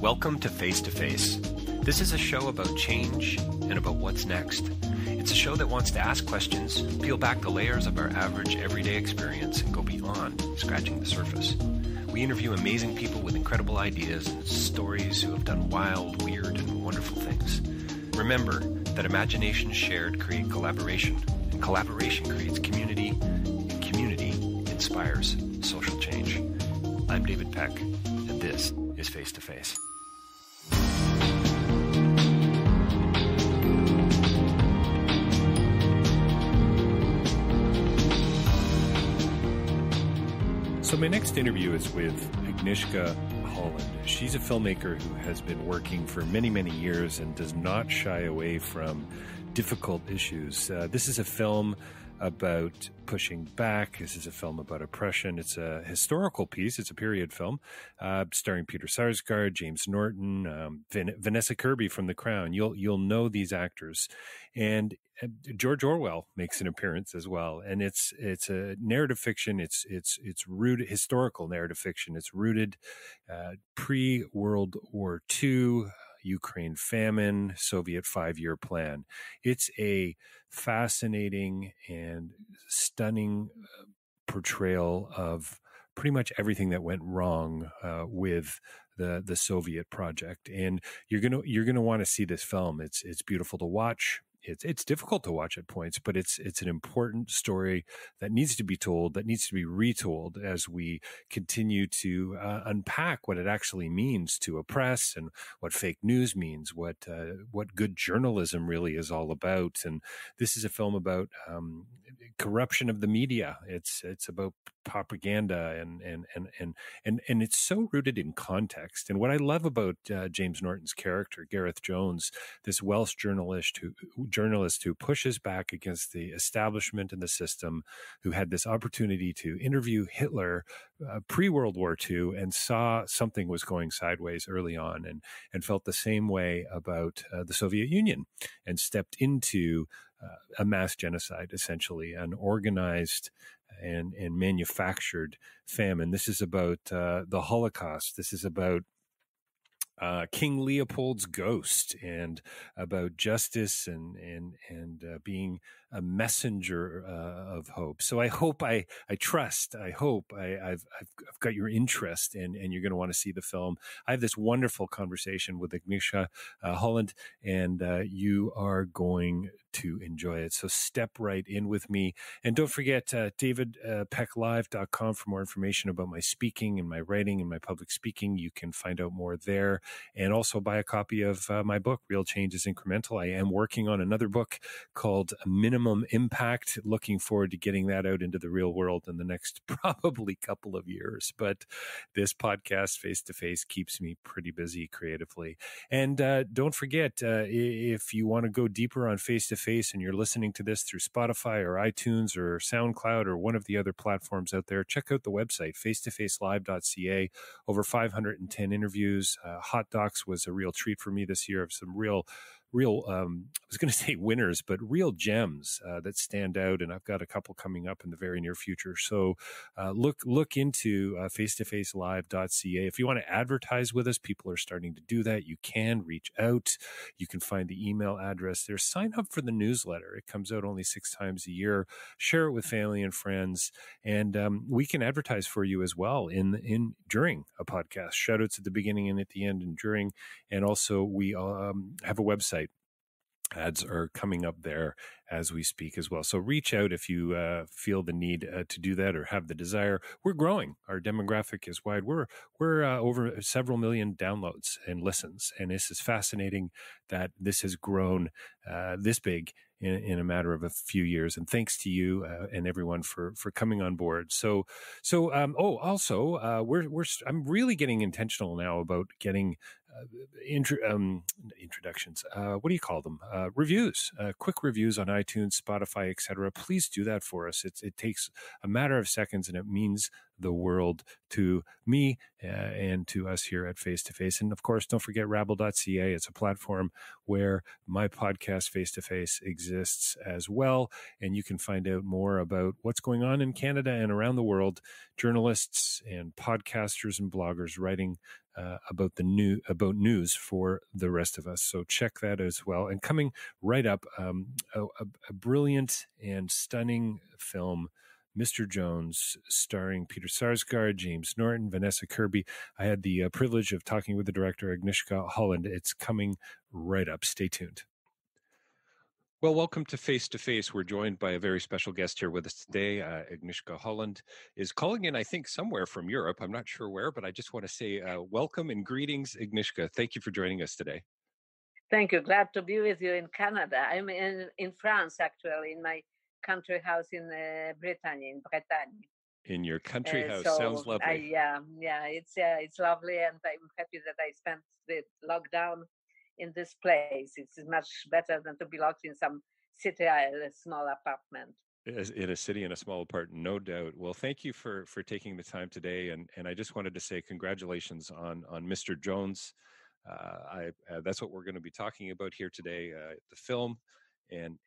Welcome to Face to Face. This is a show about change and about what's next. It's a show that wants to ask questions, peel back the layers of our average everyday experience, and go beyond scratching the surface. We interview amazing people with incredible ideas and stories who have done wild, weird, and wonderful things. Remember that imagination shared create collaboration, and collaboration creates community, and community inspires social change. I'm David Peck, and this is Face to Face. So my next interview is with Agnieszka Holland. She's a filmmaker who has been working for many, many years and does not shy away from difficult issues. This is a film about pushing back. This is a film about oppression. It's a historical piece. It's a period film starring Peter Sarsgaard, James Norton, Vanessa Kirby from The Crown. You'll know these actors. And George Orwell makes an appearance as well. And it's a narrative fiction. It's rooted, historical narrative fiction. It's rooted pre-World War II, Ukraine famine, Soviet 5-year plan. It's a fascinating and stunning portrayal of pretty much everything that went wrong with the Soviet project. And you're gonna want to see this film. It's beautiful to watch. It's difficult to watch at points, but it's an important story that needs to be told, that needs to be retold as we continue to unpack what it actually means to oppress and what fake news means, what good journalism really is all about. And this is a film about corruption of the media. It's about propaganda and it's so rooted in context. And what I love about James Norton's character, Gareth Jones, this Welsh journalist who pushes back against the establishment and the system, who had this opportunity to interview Hitler pre-World War II and saw something was going sideways early on and felt the same way about the Soviet Union and stepped into a mass genocide, essentially, an organized and manufactured famine. This is about the Holocaust. This is about King Leopold's ghost and about justice and being a messenger of hope. So I hope I've got your interest and you're going to want to see the film. I have this wonderful conversation with Agnieszka Holland, and you are going to enjoy it. So step right in with me. And don't forget, davidpecklive.com for more information about my speaking and my writing and my public speaking. You can find out more there. And also buy a copy of my book, Real Change is Incremental. I am working on another book called Minimum Impact. Looking forward to getting that out into the real world in the next probably couple of years. But this podcast, Face to Face, keeps me pretty busy creatively. And don't forget, if you want to go deeper on Face to Face and you're listening to this through Spotify or iTunes or SoundCloud or one of the other platforms out there, check out the website, facetofacelive.ca. Over 510 interviews. Hot Docs was a real treat for me this year of some real I was going to say winners, but real gems that stand out. And I've got a couple coming up in the very near future. So look into facetofacelive.ca. If you want to advertise with us, people are starting to do that. You can reach out. You can find the email address there. Sign up for the newsletter. It comes out only 6 times a year. Share it with family and friends. And we can advertise for you as well during a podcast. Shout outs at the beginning and at the end and during. And also we have a website. Ads are coming up there as we speak as well. So reach out if you feel the need to do that or have the desire. We're growing. Our demographic is wide. We're over several million downloads and listens. And this is fascinating that this has grown this big in a matter of a few years. And thanks to you and everyone for coming on board. I'm really getting intentional now about getting introductions. What do you call them? Reviews, quick reviews on iTunes, Spotify, etc. Please do that for us. It takes a matter of seconds, and it means the world to me and to us here at Face to Face. And of course, don't forget rabble.ca. It's a platform where my podcast Face to Face exists as well. And you can find out more about what's going on in Canada and around the world. Journalists and podcasters and bloggers writing about news for the rest of us. So check that as well. And coming right up, a brilliant and stunning film, Mr. Jones, starring Peter Sarsgaard, James Norton, Vanessa Kirby. I had the privilege of talking with the director, Agnieszka Holland. It's coming right up. Stay tuned. Well, welcome to Face to Face. We're joined by a very special guest here with us today. Agnieszka Holland is calling in, I think, somewhere from Europe. I'm not sure where, but I just want to say welcome and greetings, Agnieszka. Thank you for joining us today. Thank you. Glad to be with you in Canada. I'm in France, actually, in my country house in Brittany, in Bretagne. In your country house. Sounds lovely. It's lovely, and I'm happy that I spent the lockdown in this place. It's much better than to be locked in some city, a small apartment. In a city, in a small apartment, no doubt. Well, thank you for taking the time today, and I just wanted to say congratulations on Mr. Jones. That's what we're going to be talking about here today, the film and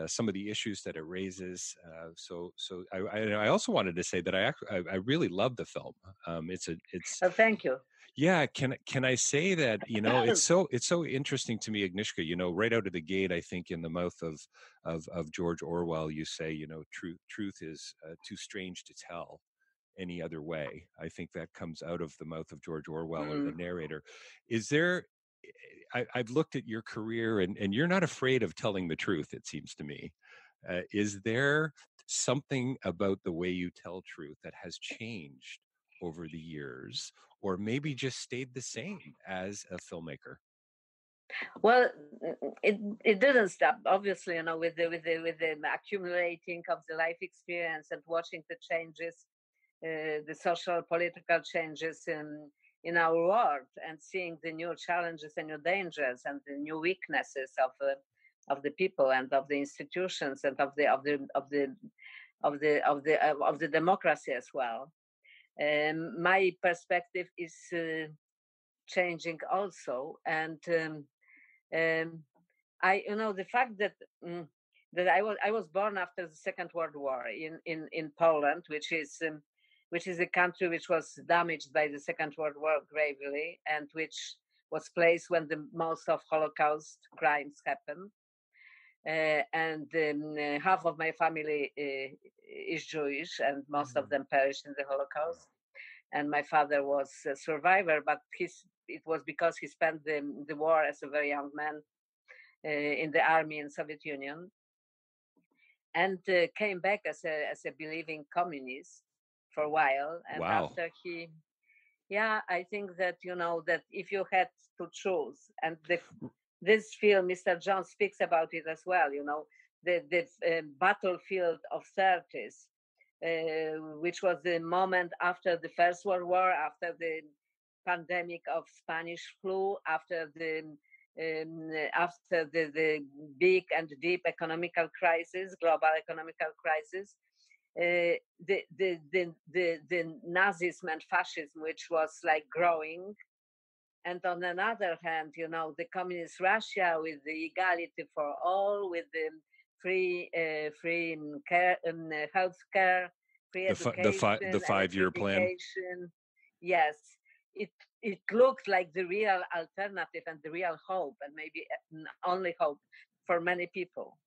some of the issues that it raises. So I also wanted to say that I really love the film. Oh, thank you. Yeah, can I say that, it's so interesting to me, Agnieszka, right out of the gate, I think in the mouth of George Orwell, you say, truth is too strange to tell any other way. I think that comes out of the mouth of George Orwell or the narrator. Is there, I've looked at your career and you're not afraid of telling the truth, it seems to me. Is there something about the way you tell truth that has changed over the years, or maybe just stayed the same as a filmmaker? Well, it didn't stop. Obviously, with the accumulating of the life experience and watching the changes, the social political changes in our world, and seeing the new challenges and new dangers and the new weaknesses of the people and of the institutions and of the democracy as well. My perspective is changing also, and the fact that I was born after the Second World War in Poland, which is a country which was damaged by the Second World War gravely, and which was place when the most of Holocaust crimes happened. And half of my family is Jewish, and most of them perished in the Holocaust. And my father was a survivor, but it was because he spent the war as a very young man in the army in Soviet Union, and came back as a believing communist for a while. And wow. After I think that that if you had to choose, and this film, Mr. Jones speaks about it as well. The battlefield of 30s, which was the moment after the First World War, after the pandemic of Spanish flu, after the big and deep economical crisis, global economical crisis. The Nazism and fascism, which was like growing, and on another hand, the communist Russia with the equality for all, with the free care, health care, free education, the 5-year plan. Yes, it looked like the real alternative and the real hope, and maybe only hope for many people,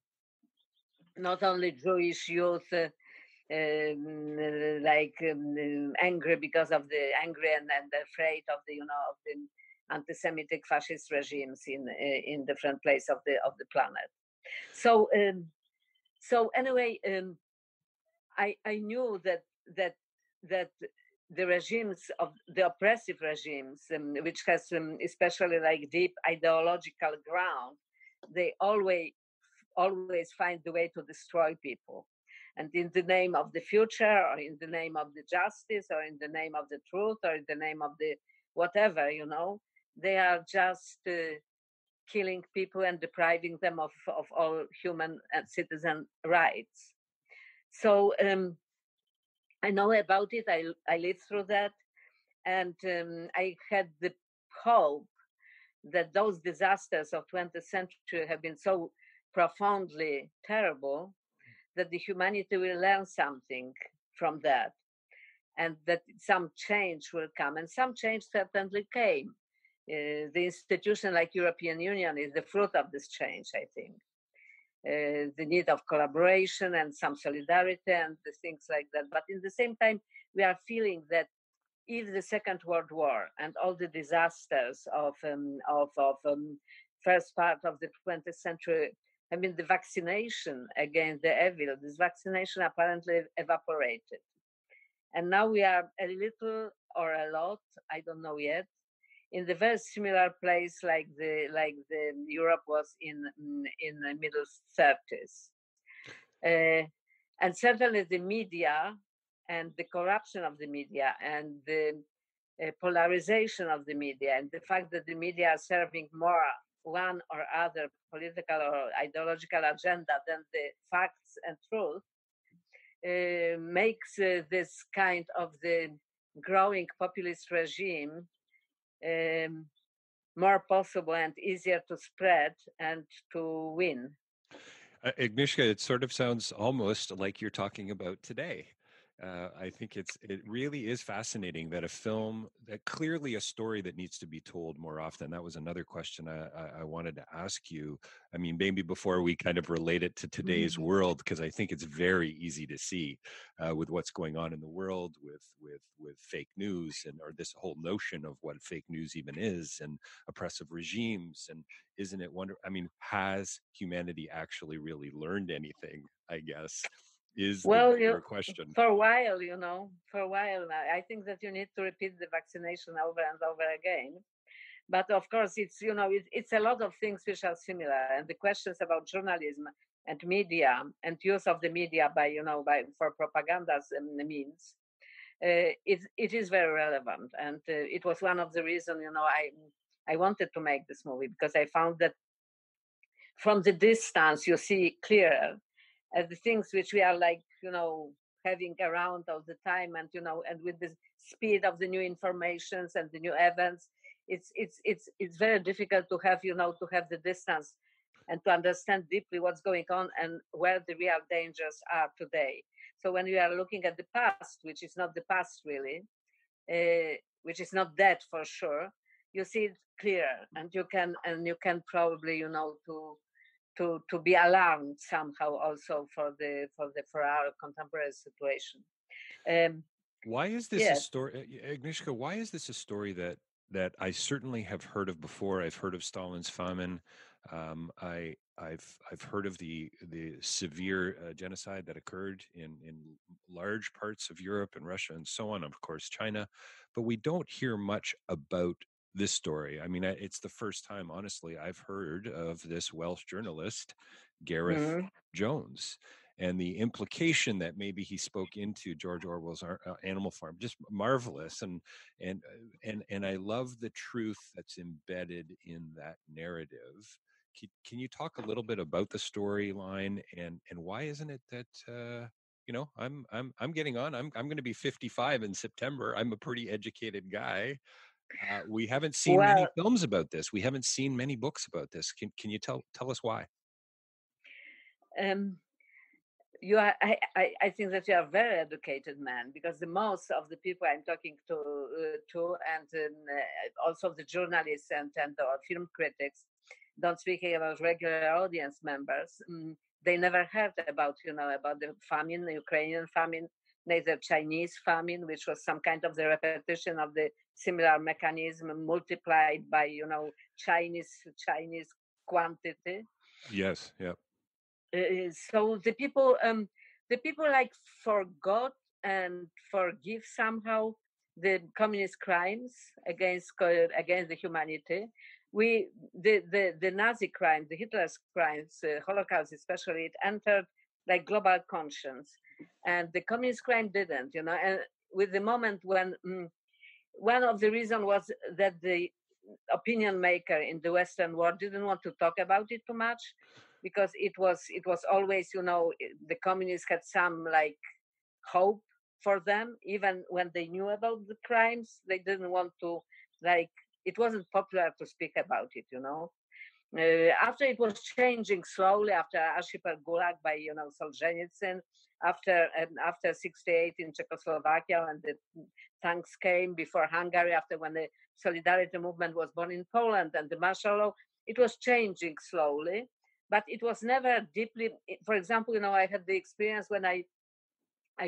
not only Jewish youth. Angry because of the and afraid of the of the anti-Semitic fascist regimes in different places of the planet. So anyway, I knew that the regimes of the oppressive regimes, which has especially like deep ideological ground, they always find the way to destroy people. And in the name of the future, or in the name of the justice, or in the name of the truth, or in the name of the whatever, they are just killing people and depriving them of all human and citizen rights. So I know about it. I lived through that, and I had the hope that those disasters of 20th century have been so profoundly terrible that the humanity will learn something from that. and that some change will come, and some change certainly came. The institution like European Union is the fruit of this change, I think. The need of collaboration and some solidarity and the things like that. But in the same time, we are feeling that if the Second World War and all the disasters of first part of the 20th century, I mean, the vaccination against the evil, this vaccination apparently evaporated. And now we are a little or a lot, I don't know yet, in the very similar place like the Europe was in the middle 30s. And certainly the media and the corruption of the media and the polarization of the media and the fact that the media are serving more one or other political or ideological agenda than the facts and truth makes this kind of the growing populist regime more possible and easier to spread and to win. Agnieszka, it sort of sounds almost like you're talking about today. I think it really is fascinating that a film, that clearly a story that needs to be told more often. That was another question I wanted to ask you. I mean, maybe before we kind of relate it to today's world, because I think it's very easy to see with what's going on in the world with fake news or this whole notion of what fake news even is and oppressive regimes. And isn't it wonderful? I mean, has humanity actually really learned anything, I guess? Is the bigger question. For a while, I think that you need to repeat the vaccination over and over again. But of course, it's a lot of things which are similar, and the questions about journalism and media and use of the media for propaganda means, it is very relevant, and it was one of the reasons I wanted to make this movie, because I found that from the distance you see clearer the things which we are having around all the time, and and with the speed of the new informations and the new events, it's very difficult to have to have the distance and to understand deeply what's going on and where the real dangers are today. So when we are looking at the past, which is not the past really, which is not dead for sure, you see it clearer, and you can probably to be alarmed somehow also for our contemporary situation. Why is this a story, Agnieszka? Why is this a story that I certainly have heard of before? I've heard of Stalin's famine. I've heard of the severe genocide that occurred in large parts of Europe and Russia and so on, of course China, but we don't hear much about this story. I mean, it's the first time, honestly, I've heard of this Welsh journalist, Gareth Jones, and the implication that maybe he spoke into George Orwell's Animal Farm, just marvelous. And I love the truth that's embedded in that narrative. Can you talk a little bit about the storyline and why isn't it that I'm getting on. I'm going to be 55 in September. I'm a pretty educated guy. We haven't seen many films about this. We haven't seen many books about this. Can you tell us why? You are. I think that you are a very educated man, because the most of the people I'm talking to and also the journalists and film critics, don't speaking about regular audience members. They never heard about about the famine, the Ukrainian famine, neither Chinese famine, which was some kind of the repetition of the similar mechanism multiplied by Chinese quantity. Yes, yeah. So the people like forgot and forgive somehow the communist crimes against the humanity. The Nazi crimes, the Hitler's crimes, Holocaust especially, it entered like global conscience, and the communist crime didn't. And with the moment when one of the reasons was that the opinion maker in the Western world didn't want to talk about it too much, because it was always the communists had some like hope for them, even when they knew about the crimes. They didn't want to, like, it wasn't popular to speak about it. After it was changing slowly, after Archipel Gulag by Solzhenitsyn, after 68 in Czechoslovakia, when the tanks came, before Hungary, after when the Solidarity movement was born in Poland and the martial law, it was changing slowly, but it was never deeply. For example, I had the experience when I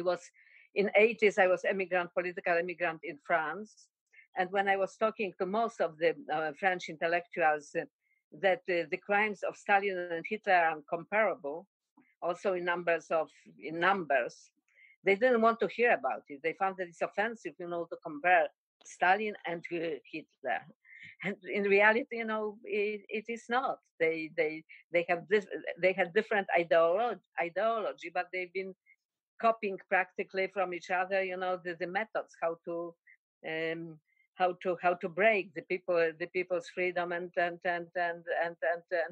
was in 80s, I was political immigrant in France. And when I was talking to most of the French intellectuals that the crimes of Stalin and Hitler are comparable, also in numbers, they didn't want to hear about it. They found that it's offensive, to compare Stalin and Hitler. And in reality, it is not. They had different ideology, but they've been copying practically from each other, the methods how to break the people's freedom and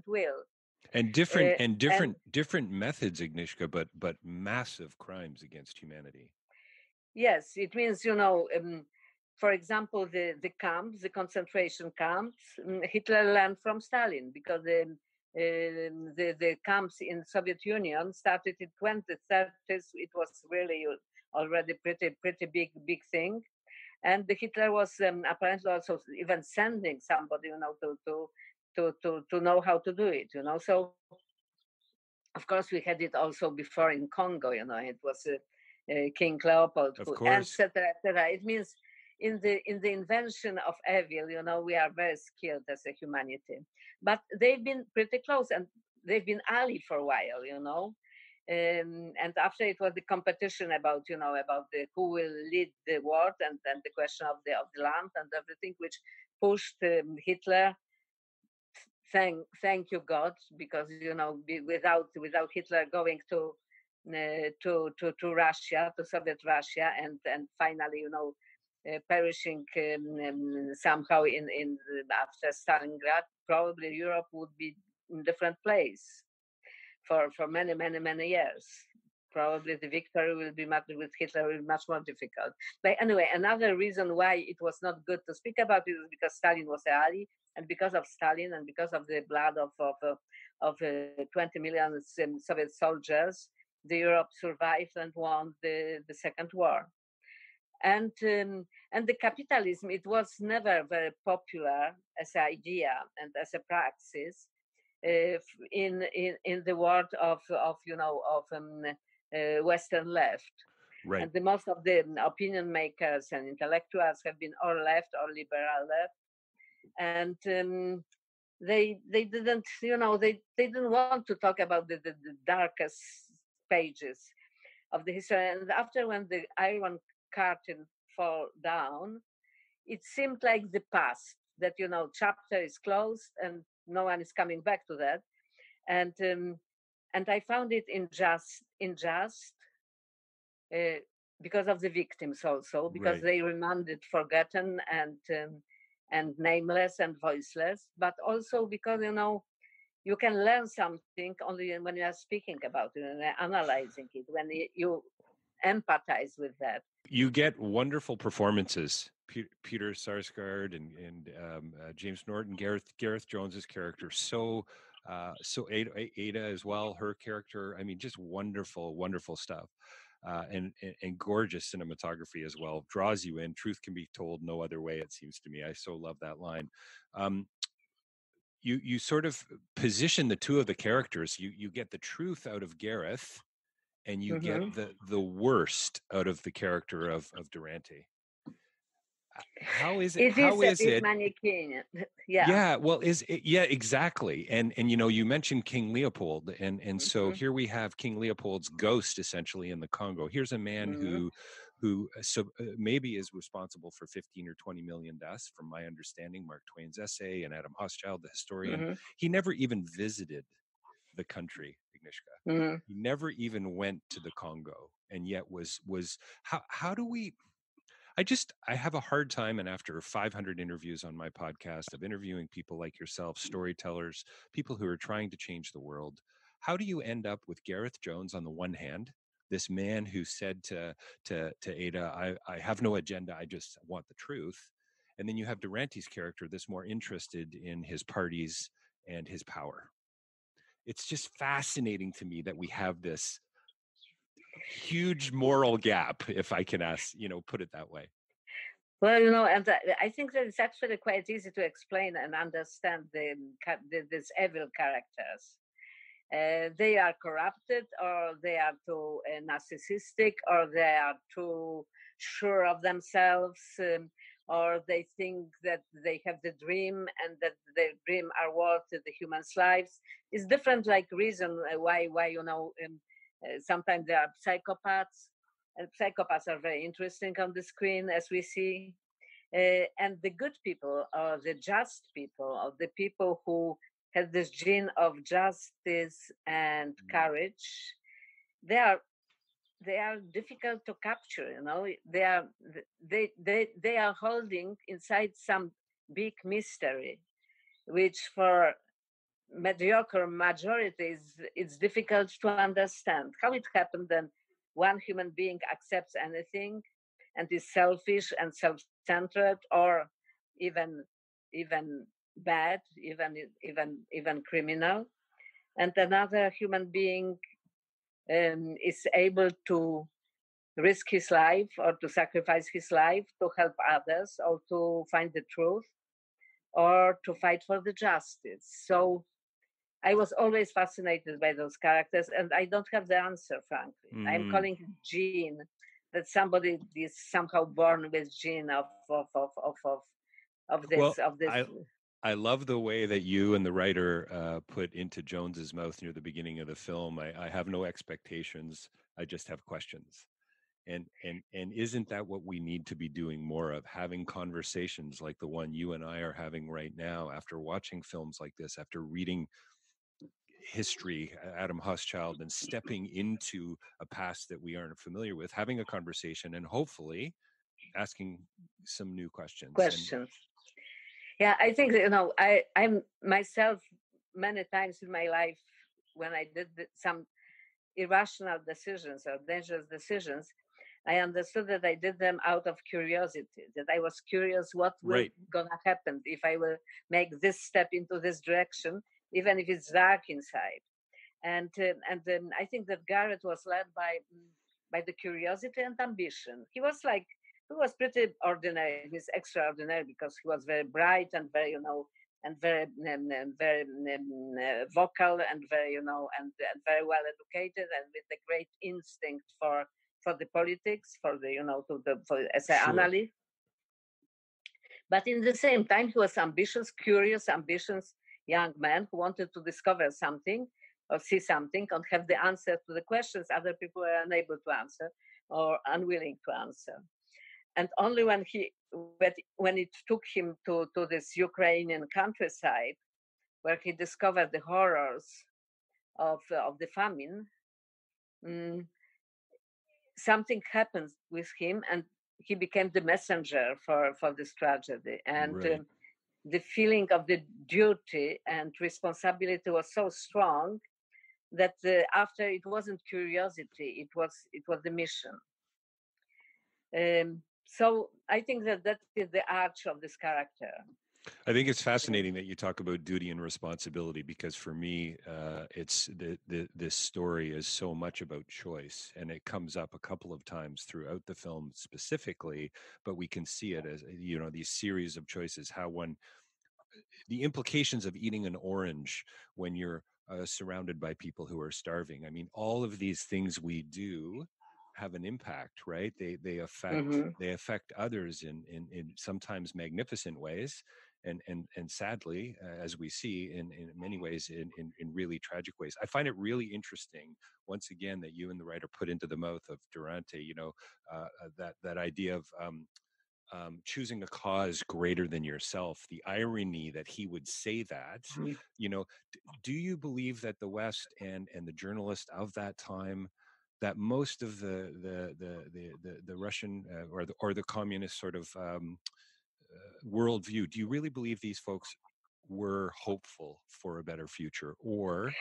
will. And different methods, Agnieszka, but massive crimes against humanity. Yes, it means for example, the concentration camps, Hitler learned from Stalin, because the camps in Soviet Union started in 2030s. It was really already pretty big thing, and Hitler was apparently also even sending somebody, to know how to do it. So of course we had it also before in Congo. It was King Leopold, etc. It means in the invention of evil, we are very skilled as a humanity. But they've been pretty close, and they've been ally for a while, and after it was the competition about who will lead the war, and then the question of the land and everything, which pushed Hitler. Thank you God, because without Hitler going to Russia, to Soviet Russia, and finally perishing somehow in after Stalingrad, probably Europe would be in a different place for many years. Probably the victory with Hitler will be much more difficult. But anyway, another reason why it was not good to speak about it is because Stalin was an ally, and because of Stalin and because of the blood of 20 million Soviet soldiers, the Europe survived and won the Second War. And the capitalism, it was never very popular as an idea and as a praxis in the world of Western left. Right. And most of the opinion makers and intellectuals have been or left or liberal left, and they didn't they didn't want to talk about the darkest pages of the history. And after, when the Iron Curtain fall down, it seemed like the past, that chapter is closed and no one is coming back to that. And I found it unjust because of the victims also, because they remained forgotten and nameless and voiceless, but also because you can learn something only when you are speaking about it and analyzing it, when you empathize with that. You get wonderful performances. Peter Sarsgaard and James Norton, Gareth Jones's character, so Ada as well, her character. I mean, just wonderful stuff, and gorgeous cinematography as well. Draws you in. Truth can be told no other way, it seems to me. I so love that line. You sort of position the two of the characters. You get the truth out of Gareth, and you get the worst out of the character of Durante. How is it? How is it? Manichaean. Yeah. Well, exactly. And you mentioned King Leopold, and so here we have King Leopold's ghost essentially in the Congo. Here's a man who maybe is responsible for 15 or 20 million deaths, from my understanding. Mark Twain's essay, and Adam Hochschild, the historian, he never even visited the country, Agnieszka. He never even went to the Congo, and yet was how do we? I have a hard time, and after 500 interviews on my podcast of interviewing people like yourself, storytellers, people who are trying to change the world, how do you end up with Gareth Jones on the one hand, this man who said to Ada, I have no agenda, I just want the truth. And then you have Durante's character that's more interested in his parties and his power. It's just fascinating to me that we have this huge moral gap, if I can put it that way. Well, and I think that it's actually quite easy to explain and understand these evil characters. They are corrupted, or they are too narcissistic, or they are too sure of themselves, or they think that they have the dream and that their dream are worth the humans' lives. It's different, like reason why sometimes there are psychopaths, and psychopaths are very interesting on the screen, as we see. And the good people, or the just people, or the people who have this gene of justice and courage, they are difficult to capture. They are holding inside some big mystery, which for mediocre majority it's difficult to understand how it happened. Then one human being accepts anything and is selfish and self-centered, or even bad, even criminal, and another human being is able to risk his life or to sacrifice his life to help others, or to find the truth, or to fight for the justice. So I was always fascinated by those characters, and I don't have the answer, frankly. I'm calling it gene, that somebody is somehow born with gene of this. Well, I love the way that you and the writer put into Jones's mouth near the beginning of the film, I have no expectations, I just have questions. And isn't that what we need to be doing more of, having conversations like the one you and I are having right now, after watching films like this, after reading history, Adam Hochschild, and stepping into a past that we aren't familiar with, having a conversation and hopefully asking some new questions. Yeah, I think I'm myself, many times in my life, when I did some irrational decisions or dangerous decisions, I understood that I did them out of curiosity, that I was curious what will gonna happen if I will make this step into this direction, even if it's dark inside. And I think that Gareth was led by the curiosity and ambition. He was pretty ordinary. He's extraordinary because he was very bright and very, and very vocal, and very, and very well educated, and with a great instinct for the politics, for the, as an analyst. But in the same time, he was ambitious, curious, ambitious young man who wanted to discover something, or see something, and have the answer to the questions other people were unable to answer or unwilling to answer. And only when it took him to this Ukrainian countryside, where he discovered the horrors of the famine, something happened with him, and he became the messenger for this tragedy. And the feeling of the duty and responsibility was so strong that after it wasn't curiosity, it was the mission. So I think that is the arch of this character. I think it's fascinating that you talk about duty and responsibility, because for me, it's this story is so much about choice, and it comes up a couple of times throughout the film specifically, but we can see it as, these series of choices, how the implications of eating an orange when you're surrounded by people who are starving. I mean, all of these things we do have an impact, right? They affect others in sometimes magnificent ways, and sadly, as we see, in many ways, in really tragic ways. I find it really interesting, once again, that you and the writer put into the mouth of Durante, that idea of choosing a cause greater than yourself. The irony that he would say that. Do you believe that the West and the journalists of that time, that most of the Russian or the communist sort of worldview, do you really believe these folks were hopeful for a better future, or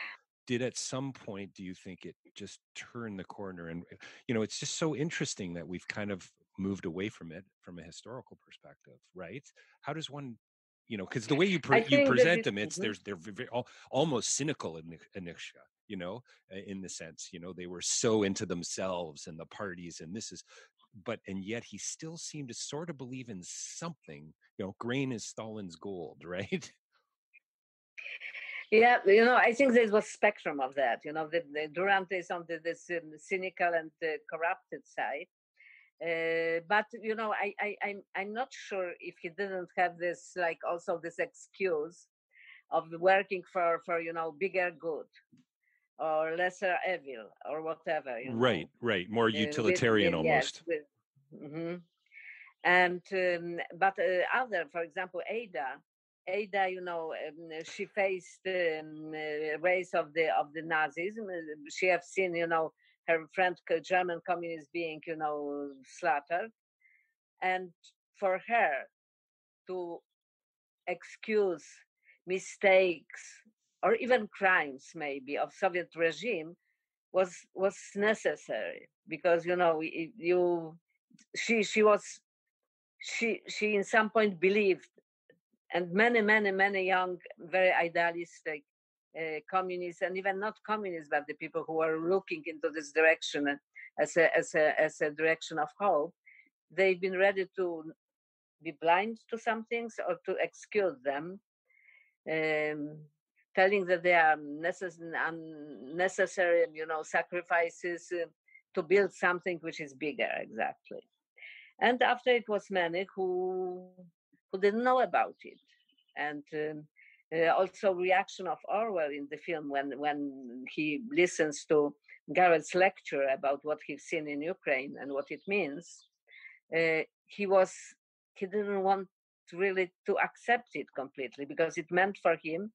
did at some point, do you think it just turned the corner? And it's just so interesting that we've kind of moved away from it from a historical perspective, right? How does one You know, because the way you I you think present them, mhm. they're almost cynical in Agnieszka, you know, in the sense, you know, they were so into themselves and the parties, and this is, and yet he still seemed to sort of believe in something, you know, grain is Stalin's gold, right? Yeah, you know, I think there was spectrum of that. You know, the Durant is on this cynical and corrupted side. But you know, I'm not sure if he didn't have this, like, also this excuse of working for you know, bigger good or lesser evil or whatever, you know. Right, more utilitarian Yes, almost. mhm. And but other, for example, Ada, you know, she faced race of the Nazism. She have seen, you know, her friend German communists being, you know, slaughtered, and for her to excuse mistakes or even crimes maybe of Soviet regime was necessary, because you know, you she was she in some point believed, and many young, very idealistic communists, and even not communists, but the people who are looking into this direction as a direction of hope, they've been ready to be blind to some things or to excuse them, um, telling that they are unnecessary, you know, sacrifices to build something which is bigger, exactly. And after it was many who didn't know about it, and also reaction of Orwell in the film when he listens to Gareth's lecture about what he's seen in Ukraine and what it means. He was he didn't want really to accept it completely, because it meant for him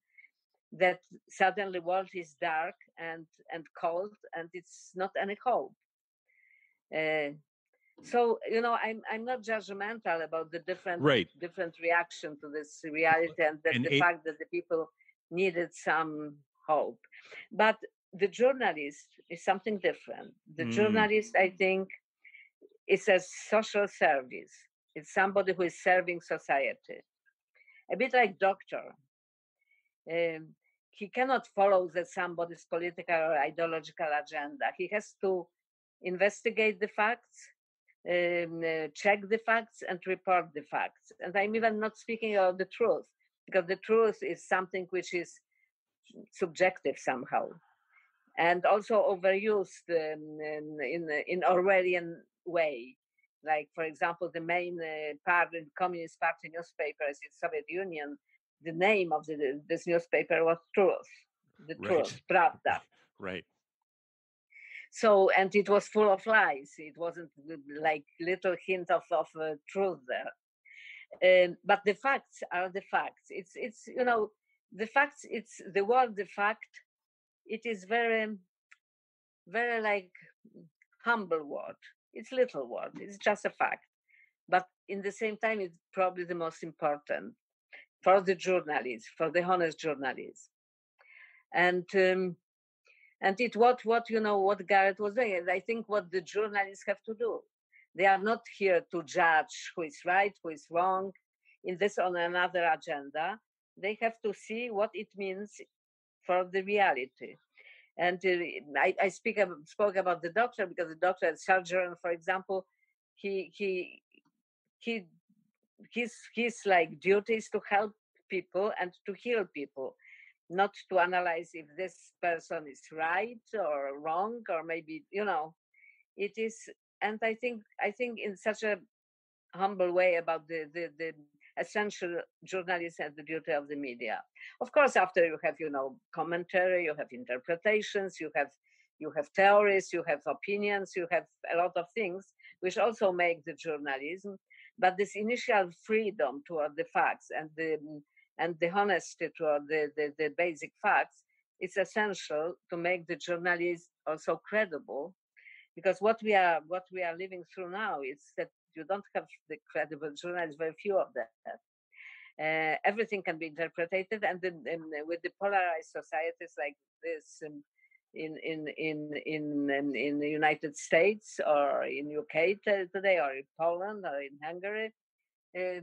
that suddenly world is dark and cold, and it's not any hope. Uh, so you know, I'm not judgmental about the Right. different reaction to this reality, and that And the fact that the people needed some hope. But the journalist is something different. The journalist, I think, is a social service. It's somebody who is serving society, a bit like doctor. um, he cannot follow somebody's political or ideological agenda. He has to investigate the facts, check the facts, and report the facts. And I'm even not speaking of the truth, because the truth is something which is subjective somehow, and also overused in Orwellian way. Like, for example, the main Communist Party newspapers in Soviet Union, the name of this newspaper was Truth, the Truth, right. Pravda. Right. So, and it was full of lies. It wasn't like little hint of truth there. But the facts are the facts. It's you know, the facts. It's the word the fact. It is very like humble word. It's little word. It's just a fact. But in the same time, it's probably the most important for the journalists, for the honest journalists. And it what you know, what Gareth was doing. And I think what the journalists have to do. They are not here to judge who is right, who is wrong, in this or another agenda. They have to see what it means for the reality. And I spoke about the doctor, because the doctor at Sarsgaard, for example, he he he his like duty is to help people and to heal people, not to analyze if this person is right or wrong, or maybe, you know, it is. And I think in such a humble way about the essential journalism and the duty of the media. Of course, after you have, you know, commentary, you have interpretations, you have theories, you have opinions, you have a lot of things which also make the journalism. But this initial freedom toward the facts and the honesty toward the basic facts, it's essential to make the journalist also credible, because what we are living through now is that you don't have the credible journalists, very few of them. Everything can be interpreted, and then with the polarized societies like this, in the United States or in UK today, or in Poland or in Hungary, uh,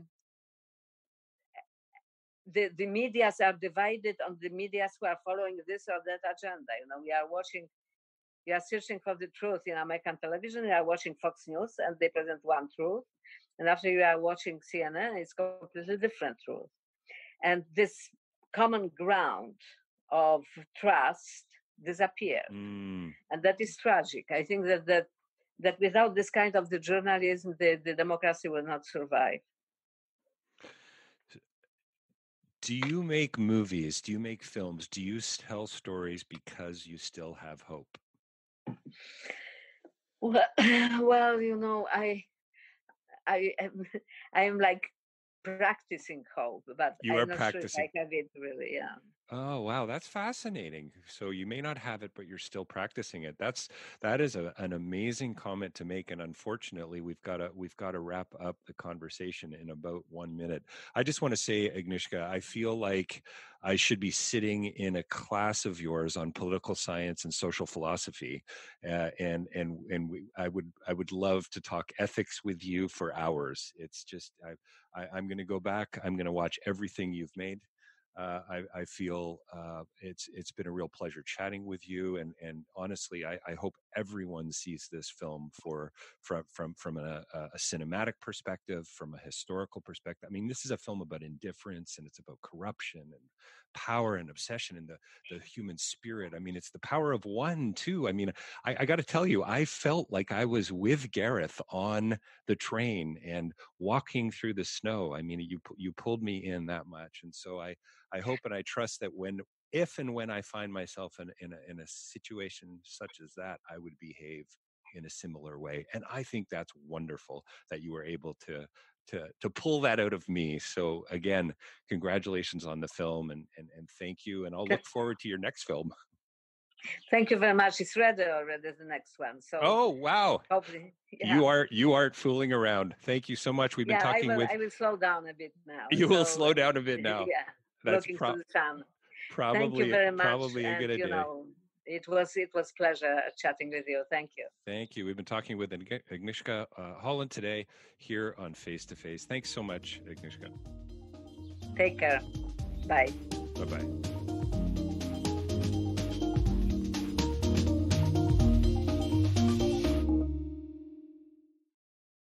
the medias are divided on the medias who are following this or that agenda. We are searching for the truth in American television. We are watching Fox News, and they present one truth. And after you are watching CNN, it's completely different truth. And this common ground of trust disappeared. And that is tragic. I think that without this kind of the journalism, the democracy will not survive. Do you make movies? Do you make films? Do you tell stories because you still have hope? Well, I am like practicing hope, but I'm not sure if I have it really. Yeah. Oh, wow, that's fascinating. So you may not have it, but you're still practicing it. That is an amazing comment to make, and unfortunately, we've got to wrap up the conversation in about 1 minute. I just want to say, Agnieszka, I feel like I should be sitting in a class of yours on political science and social philosophy, I would love to talk ethics with you for hours. It's just I'm going to go back. I'm going to watch everything you've made. I feel it's been a real pleasure chatting with you, and honestly, I hope everyone sees this film from a cinematic perspective, from a historical perspective. I mean, this is a film about indifference, and it's about corruption and power and obsession and the human spirit. I mean, it's the power of one too. I mean, I got to tell you, I felt like I was with Gareth on the train and walking through the snow. I mean, you pulled me in that much, and so I hope and I trust that if and when I find myself in a situation such as that, I would behave in a similar way. And I think that's wonderful that you were able to pull that out of me. So again, congratulations on the film, and thank you. And I'll look forward to your next film. Thank you very much. It's ready already, the next one. So oh wow, hopefully, yeah. You aren't fooling around. Thank you so much. We've been talking I will slow down a bit now. You will slow down a bit now. Yeah. That's looking to the sun. Thank you very much. Probably a good idea. It was pleasure chatting with you. Thank you. Thank you. We've been talking with Agnieszka Holland today here on Face to Face. Thanks so much, Agnieszka. Take care. Bye. Bye-bye.